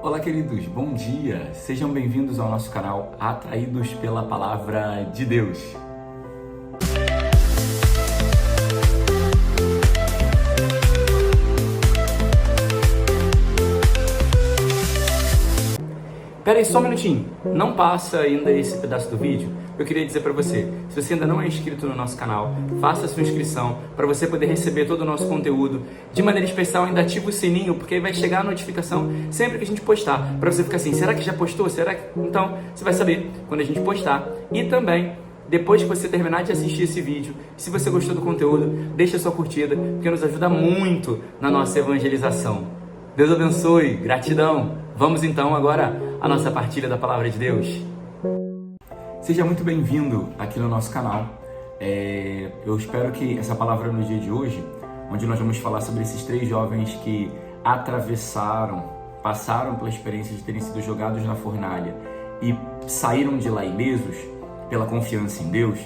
Olá, queridos, bom dia! Sejam bem-vindos ao nosso canal Atraídos pela Palavra de Deus. Pera aí só um minutinho, não passa ainda esse pedaço do vídeo. Eu queria dizer para você, se você ainda não é inscrito no nosso canal, faça a sua inscrição para você poder receber todo o nosso conteúdo. De maneira especial, ainda ativa o sininho, porque aí vai chegar a notificação sempre que a gente postar, para você ficar assim, será que já postou? Será que... Então, você vai saber quando a gente postar. E também, depois que você terminar de assistir esse vídeo, se você gostou do conteúdo, deixa a sua curtida, porque nos ajuda muito na nossa evangelização. Deus abençoe, gratidão. Vamos então agora à nossa partilha da Palavra de Deus. Seja muito bem-vindo aqui no nosso canal. Eu espero que essa palavra no dia de hoje, onde nós vamos falar sobre esses 3 jovens que passaram pela experiência de terem sido jogados na fornalha e saíram de lá ilesos pela confiança em Deus.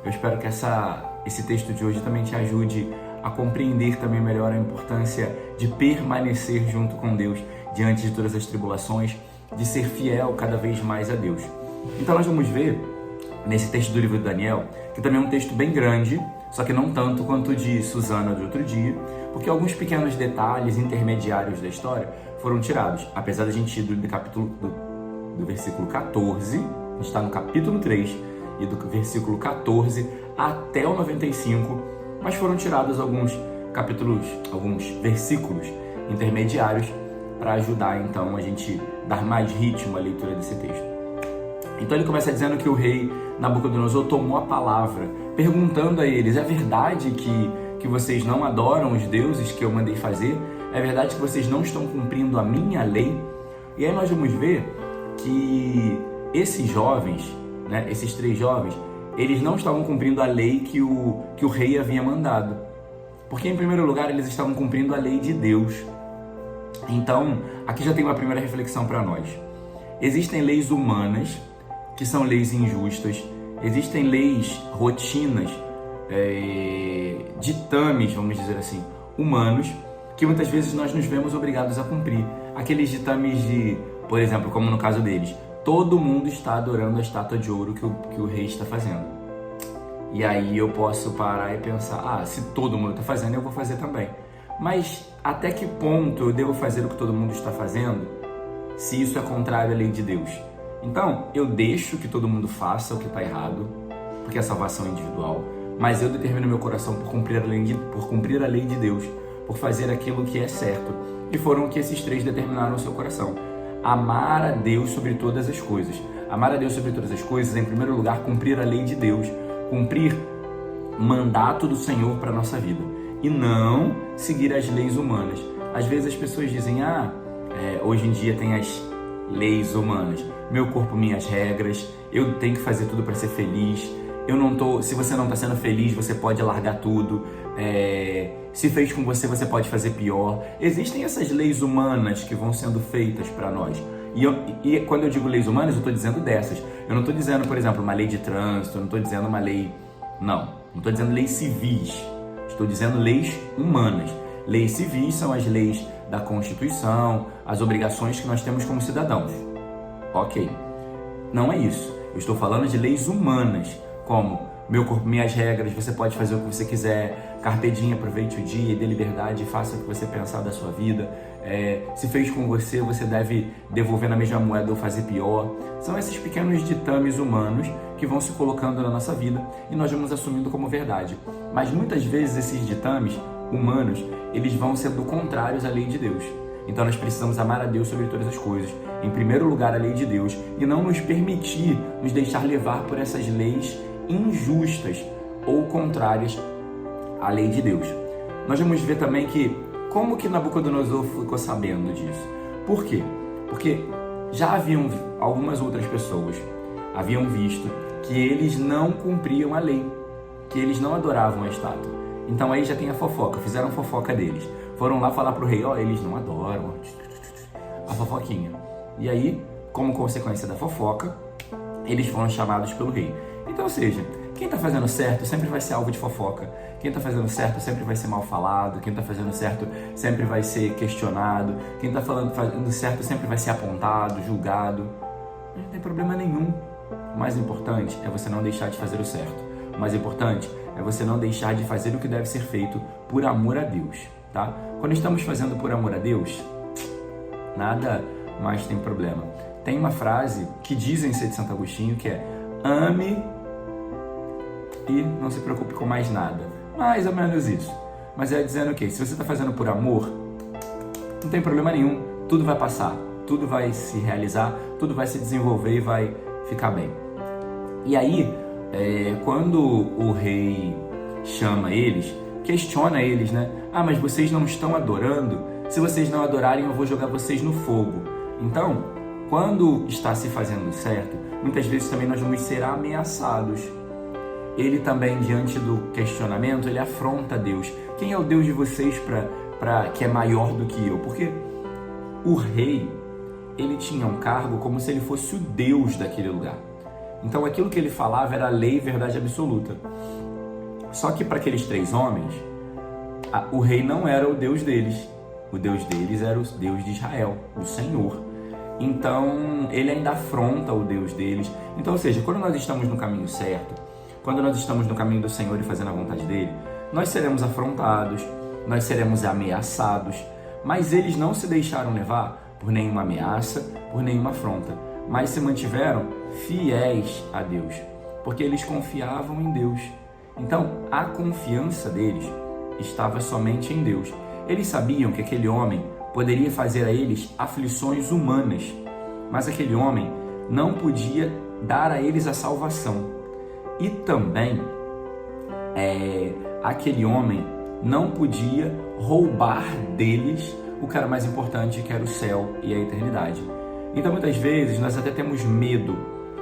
Eu espero que esse texto de hoje também te ajude a compreender também melhor a importância de permanecer junto com Deus diante de todas as tribulações, de ser fiel cada vez mais a Deus. Então nós vamos ver nesse texto do livro de Daniel, que também é um texto bem grande, só que não tanto quanto o de Susana do outro dia, porque alguns pequenos detalhes intermediários da história foram tirados. Apesar da gente ir do versículo 14, a gente está no capítulo 3, e do versículo 14 até o 95, mas foram tirados alguns versículos intermediários para ajudar então a gente dar mais ritmo à leitura desse texto. Então ele começa dizendo que o rei Nabucodonosor tomou a palavra, perguntando a eles: é verdade que vocês não adoram os deuses que eu mandei fazer? É verdade que vocês não estão cumprindo a minha lei? E aí nós vamos ver que esses jovens, esses 3 jovens, eles não estavam cumprindo a lei que o rei havia mandado. Porque, em primeiro lugar, eles estavam cumprindo a lei de Deus. Então, aqui já tem uma primeira reflexão para nós. Existem leis humanas, que são leis injustas. Existem leis, rotinas, ditames, vamos dizer assim, humanos, que muitas vezes nós nos vemos obrigados a cumprir. Aqueles ditames de, por exemplo, como no caso deles, todo mundo está adorando a estátua de ouro que o rei está fazendo. E aí eu posso parar e pensar, se todo mundo está fazendo, eu vou fazer também. Mas até que ponto eu devo fazer o que todo mundo está fazendo, se isso é contrário à lei de Deus? Então, eu deixo que todo mundo faça o que está errado, porque a salvação é individual, mas eu determino meu coração por cumprir a lei de Deus, por fazer aquilo que é certo. E foram o que esses 3 determinaram no seu coração. Amar a Deus sobre todas as coisas. Amar a Deus sobre todas as coisas é, em primeiro lugar, cumprir a lei de Deus, cumprir o mandato do Senhor para a nossa vida, e não seguir as leis humanas. Às vezes as pessoas dizem, hoje em dia tem as leis humanas, meu corpo, minhas regras, eu tenho que fazer tudo para ser feliz, se você não está sendo feliz, você pode largar tudo, se fez com você, você pode fazer pior. Existem essas leis humanas que vão sendo feitas para nós. E quando eu digo leis humanas, eu estou dizendo dessas. Eu não estou dizendo, por exemplo, uma lei de trânsito, eu não estou dizendo uma lei... Não estou dizendo leis civis, estou dizendo leis humanas. Leis civis são as leis da Constituição, as obrigações que nós temos como cidadãos. Ok, não é isso. Eu estou falando de leis humanas, como meu corpo, minhas regras, você pode fazer o que você quiser, carpe diem, aproveite o dia, dê liberdade, faça o que você pensar da sua vida. Se fez com você, você deve devolver na mesma moeda ou fazer pior. São esses pequenos ditames humanos que vão se colocando na nossa vida e nós vamos assumindo como verdade. Mas muitas vezes esses ditames humanos, eles vão sendo contrários à lei de Deus. Então nós precisamos amar a Deus sobre todas as coisas, em primeiro lugar a lei de Deus, e não nos permitir nos deixar levar por essas leis injustas ou contrárias à lei de Deus. Nós vamos ver também como que Nabucodonosor ficou sabendo disso. Por quê? Porque já haviam algumas outras pessoas haviam visto que eles não cumpriam a lei, que eles não adoravam a estátua. Então aí já tem a fofoca, fizeram fofoca deles. Foram lá falar pro rei, eles não adoram, a fofoquinha. E aí, como consequência da fofoca, eles foram chamados pelo rei. Então, ou seja, quem está fazendo certo sempre vai ser alvo de fofoca. Quem está fazendo certo sempre vai ser mal falado. Quem está fazendo certo sempre vai ser questionado. Quem está fazendo certo sempre vai ser apontado, julgado. Não tem problema nenhum. O mais importante é você não deixar de fazer o certo. O mais importante é você não deixar de fazer o que deve ser feito por amor a Deus, tá? Quando estamos fazendo por amor a Deus, nada mais tem problema. Tem uma frase que dizem ser de Santo Agostinho que é: ame e não se preocupe com mais nada. Mais ou menos isso. Mas é dizendo o quê? Se você está fazendo por amor, não tem problema nenhum. Tudo vai passar, tudo vai se realizar, tudo vai se desenvolver e vai ficar bem. E aí, quando o rei chama eles, questiona eles, né? Ah, mas vocês não estão adorando? Se vocês não adorarem, eu vou jogar vocês no fogo. Então, quando está se fazendo certo, muitas vezes também nós vamos ser ameaçados. Ele também, diante do questionamento, ele afronta Deus. Quem é o Deus de vocês que é maior do que eu? Porque o rei, ele tinha um cargo como se ele fosse o Deus daquele lugar. Então aquilo que ele falava era lei e verdade absoluta. Só que para aqueles 3 homens, o rei não era o Deus deles. O Deus deles era o Deus de Israel, o Senhor. Então ele ainda afronta o Deus deles. Então, ou seja, quando nós estamos no caminho certo, quando nós estamos no caminho do Senhor e fazendo a vontade dele, nós seremos afrontados, nós seremos ameaçados, mas eles não se deixaram levar por nenhuma ameaça, por nenhuma afronta, mas se mantiveram fiéis a Deus, porque eles confiavam em Deus. Então, a confiança deles estava somente em Deus. Eles sabiam que aquele homem poderia fazer a eles aflições humanas, mas aquele homem não podia dar a eles a salvação. E também, aquele homem não podia roubar deles o que era mais importante, que era o céu e a eternidade. Então, muitas vezes, nós até temos medo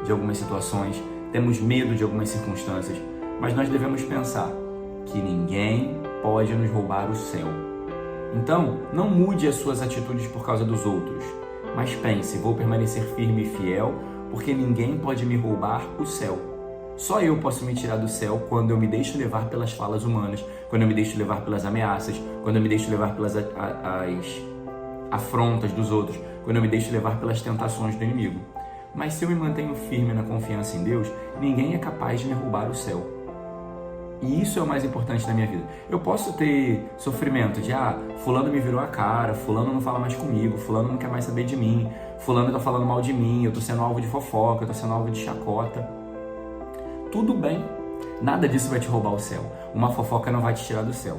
de algumas situações, temos medo de algumas circunstâncias, mas nós devemos pensar que ninguém pode nos roubar o céu. Então, não mude as suas atitudes por causa dos outros, mas pense: vou permanecer firme e fiel, porque ninguém pode me roubar o céu. Só eu posso me tirar do céu quando eu me deixo levar pelas falas humanas, quando eu me deixo levar pelas ameaças, quando eu me deixo levar pelas as afrontas dos outros, quando eu me deixo levar pelas tentações do inimigo. Mas se eu me mantenho firme na confiança em Deus, ninguém é capaz de me roubar o céu. E isso é o mais importante na minha vida. Eu posso ter sofrimento de, fulano me virou a cara, fulano não fala mais comigo, fulano não quer mais saber de mim, fulano tá falando mal de mim, eu tô sendo alvo de fofoca, eu tô sendo alvo de chacota. Tudo bem, nada disso vai te roubar o céu. Uma fofoca não vai te tirar do céu,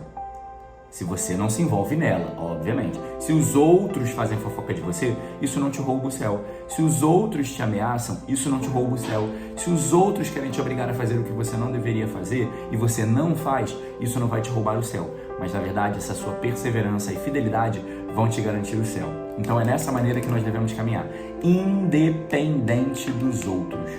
se você não se envolve nela, obviamente. Se os outros fazem fofoca de você, isso não te rouba o céu. Se os outros te ameaçam, isso não te rouba o céu. Se os outros querem te obrigar a fazer o que você não deveria fazer e você não faz, isso não vai te roubar o céu. Mas, na verdade, essa sua perseverança e fidelidade vão te garantir o céu. Então é nessa maneira que nós devemos caminhar, independente dos outros.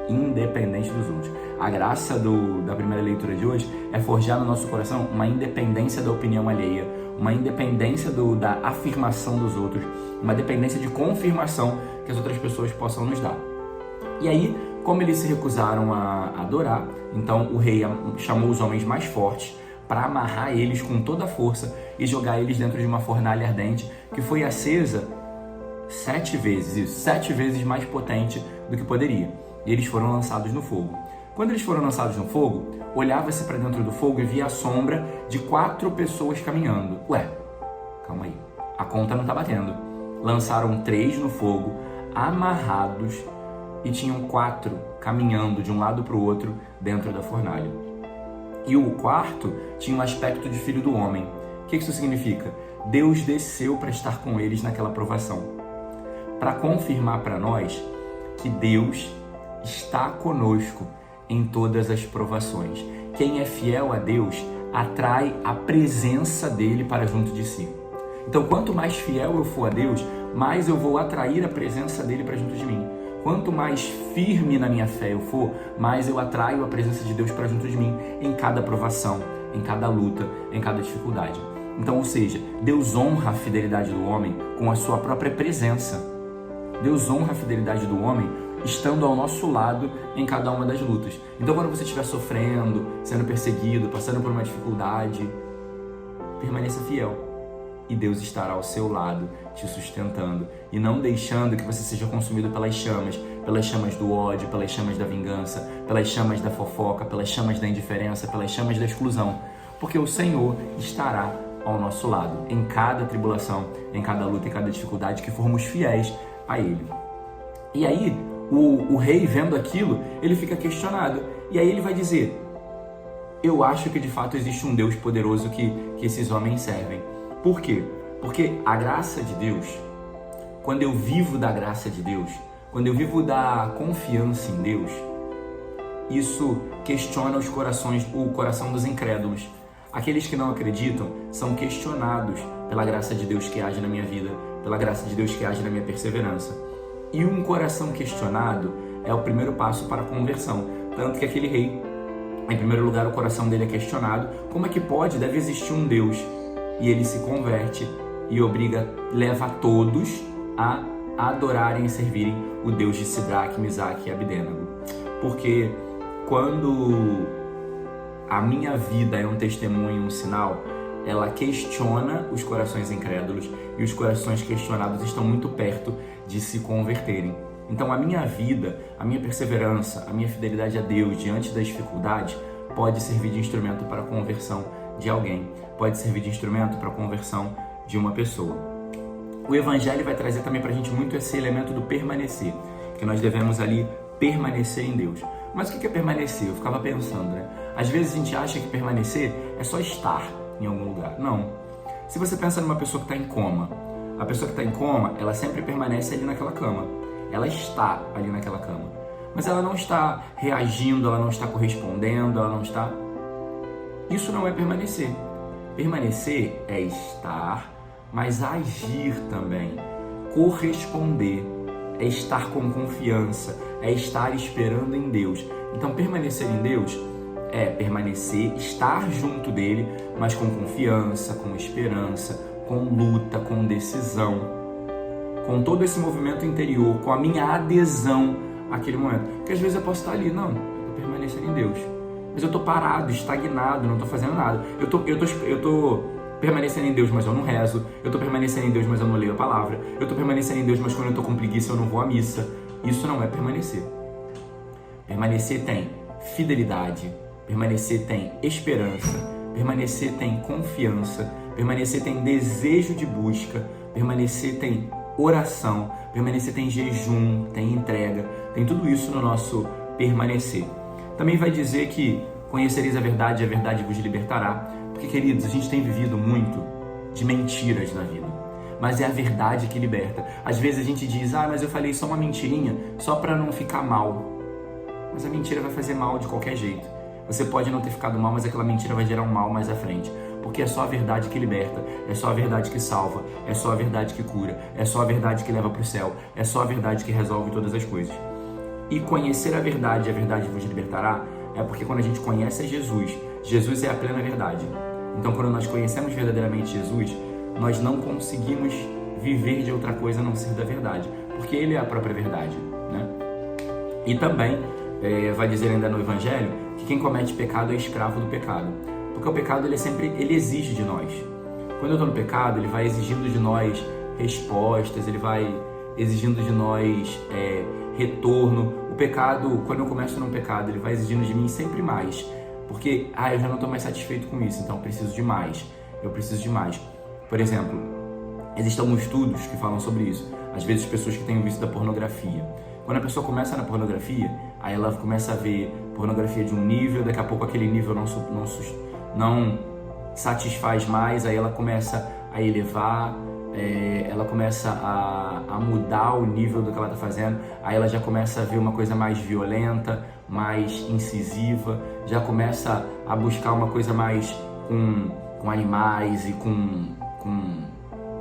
Independente dos outros. A graça da primeira leitura de hoje é forjar no nosso coração uma independência da opinião alheia, uma independência da afirmação dos outros, uma dependência de confirmação que as outras pessoas possam nos dar. E aí, como eles se recusaram a adorar, então o rei chamou os homens mais fortes para amarrar eles com toda a força e jogar eles dentro de uma fornalha ardente que foi acesa 7 vezes mais potente do que poderia. E eles foram lançados no fogo. Quando eles foram lançados no fogo, olhava-se para dentro do fogo e via a sombra de 4 pessoas caminhando. Ué, calma aí, a conta não está batendo. Lançaram 3 no fogo, amarrados, e tinham 4 caminhando de um lado para o outro dentro da fornalha. E o 4º tinha um aspecto de filho do homem. O que isso significa? Deus desceu para estar com eles naquela provação, para confirmar para nós que Deus está conosco em todas as provações. Quem é fiel a Deus atrai a presença dele para junto de si. Então, quanto mais fiel eu for a Deus, mais eu vou atrair a presença dele para junto de mim. Quanto mais firme na minha fé eu for, mais eu atraio a presença de Deus para junto de mim em cada provação, em cada luta, em cada dificuldade. Então, ou seja, Deus honra a fidelidade do homem com a sua própria presença. Deus honra a fidelidade do homem estando ao nosso lado em cada uma das lutas. Então, quando você estiver sofrendo, sendo perseguido, passando por uma dificuldade, permaneça fiel. E Deus estará ao seu lado, te sustentando e não deixando que você seja consumido pelas chamas do ódio, pelas chamas da vingança, pelas chamas da fofoca, pelas chamas da indiferença, pelas chamas da exclusão. Porque o Senhor estará ao nosso lado em cada tribulação, em cada luta, em cada dificuldade, que formos fiéis a Ele. E aí, o rei, vendo aquilo, ele fica questionado. E aí ele vai dizer: eu acho que de fato existe um Deus poderoso que esses homens servem. Por quê? Porque a graça de Deus, quando eu vivo da graça de Deus, quando eu vivo da confiança em Deus, isso questiona o coração dos incrédulos. Aqueles que não acreditam são questionados pela graça de Deus que age na minha vida, pela graça de Deus que age na minha perseverança. E um coração questionado é o primeiro passo para a conversão. Tanto que aquele rei, em primeiro lugar, o coração dele é questionado. Como é que pode? Deve existir um Deus. E ele se converte e leva todos a adorarem e servirem o Deus de Sidraque, Misaque e Abdênego. Porque quando a minha vida é um testemunho, um sinal, ela questiona os corações incrédulos, e os corações questionados estão muito perto de se converterem. Então a minha vida, a minha perseverança, a minha fidelidade a Deus diante das dificuldades pode servir de instrumento para a conversão de alguém, pode servir de instrumento para a conversão de uma pessoa. O Evangelho vai trazer também para a gente muito esse elemento do permanecer, que nós devemos ali permanecer em Deus. Mas o que é permanecer? Eu ficava pensando, né? Às vezes a gente acha que permanecer é só estar em algum lugar. Não. Se você pensa numa pessoa que está em coma, a pessoa que está em coma, ela sempre permanece ali naquela cama. Ela está ali naquela cama. Mas ela não está reagindo, ela não está correspondendo, ela não está... Isso não é permanecer. Permanecer é estar, mas agir também. Corresponder é estar com confiança, é estar esperando em Deus. Então, permanecer em Deus é permanecer, estar junto dele, mas com confiança, com esperança, com luta, com decisão, com todo esse movimento interior, com a minha adesão àquele momento. Porque às vezes eu posso estar ali, não, eu tô permanecendo em Deus, mas eu tô parado, estagnado, não tô fazendo nada. Eu tô permanecendo em Deus, mas eu não rezo. Eu tô permanecendo em Deus, mas eu não leio a palavra. Eu tô permanecendo em Deus, mas quando eu tô com preguiça eu não vou à missa. Isso não é permanecer. Permanecer tem fidelidade, permanecer tem esperança, permanecer tem confiança, permanecer tem desejo de busca, permanecer tem oração, permanecer tem jejum, tem entrega, tem tudo isso no nosso permanecer. Também vai dizer que conhecereis a verdade vos libertará. Porque, queridos, a gente tem vivido muito de mentiras na vida, mas é a verdade que liberta. Às vezes a gente diz, mas eu falei só uma mentirinha, só para não ficar mal. Mas a mentira vai fazer mal de qualquer jeito. Você pode não ter ficado mal, mas aquela mentira vai gerar um mal mais à frente. Porque é só a verdade que liberta, é só a verdade que salva, é só a verdade que cura, é só a verdade que leva para o céu, é só a verdade que resolve todas as coisas. E conhecer a verdade vos libertará, é porque quando a gente conhece a Jesus, Jesus é a plena verdade. Então, quando nós conhecemos verdadeiramente Jesus, nós não conseguimos viver de outra coisa a não ser da verdade, porque Ele é a própria verdade, né? E também vai dizer ainda no Evangelho que quem comete pecado é escravo do pecado, porque o pecado ele exige de nós. Quando eu estou no pecado, ele vai exigindo de nós respostas, ele vai exigindo de nós retorno. O pecado, quando eu começo num pecado, ele vai exigindo de mim sempre mais. Porque, eu já não estou mais satisfeito com isso, então eu preciso de mais. Por exemplo, existem alguns estudos que falam sobre isso. Às vezes, pessoas que têm o vício da pornografia. Quando a pessoa começa na pornografia, aí ela começa a ver pornografia de um nível, daqui a pouco aquele nível não satisfaz mais, aí ela começa a elevar, ela começa a mudar o nível do que ela está fazendo, aí ela já começa a ver uma coisa mais violenta, mais incisiva, já começa a buscar uma coisa mais com animais e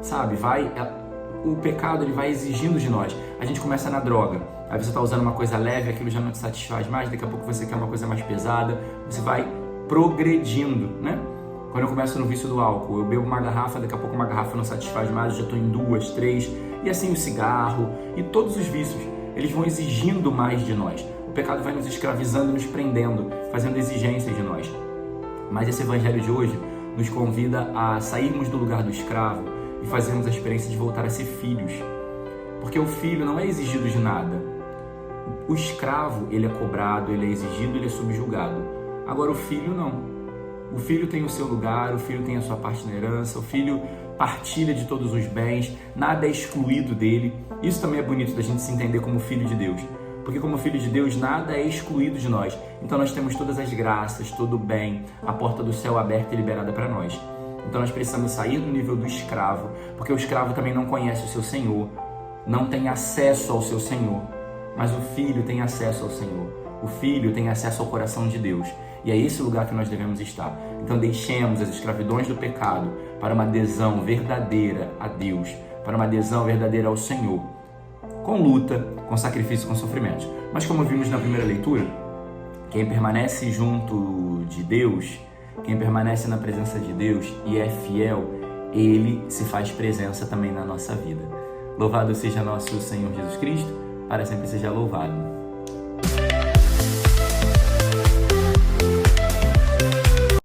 sabe, o pecado ele vai exigindo de nós. A gente começa na droga, aí você está usando uma coisa leve, aquilo já não te satisfaz mais, daqui a pouco você quer uma coisa mais pesada, você vai progredindo, né? Quando eu começo no vício do álcool, eu bebo uma garrafa, daqui a pouco uma garrafa não satisfaz mais, eu já estou em 2, 3, e assim o cigarro e todos os vícios. eles vão exigindo mais de nós. O pecado vai nos escravizando, nos prendendo, fazendo exigências de nós. Mas esse evangelho de hoje nos convida a sairmos do lugar do escravo e fazermos a experiência de voltar a ser filhos. Porque o filho não é exigido de nada. O escravo, ele é cobrado, ele é exigido, ele é subjugado. Agora o filho não. O filho tem o seu lugar, o filho tem a sua parte na herança, o filho partilha de todos os bens, nada é excluído dele. Isso também é bonito da gente se entender como filho de Deus. Porque como filho de Deus, nada é excluído de nós. Então nós temos todas as graças, todo o bem, a porta do céu aberta e liberada para nós. Então nós precisamos sair do nível do escravo, porque o escravo também não conhece o seu Senhor, não tem acesso ao seu Senhor. Mas o filho tem acesso ao Senhor. O filho tem acesso ao coração de Deus. E é esse lugar que nós devemos estar. Então deixemos as escravidões do pecado para uma adesão verdadeira a Deus, para uma adesão verdadeira ao Senhor, com luta, com sacrifício, com sofrimento. Mas como vimos na primeira leitura, quem permanece junto de Deus, quem permanece na presença de Deus e é fiel, ele se faz presença também na nossa vida. Louvado seja nosso Senhor Jesus Cristo, para sempre seja louvado.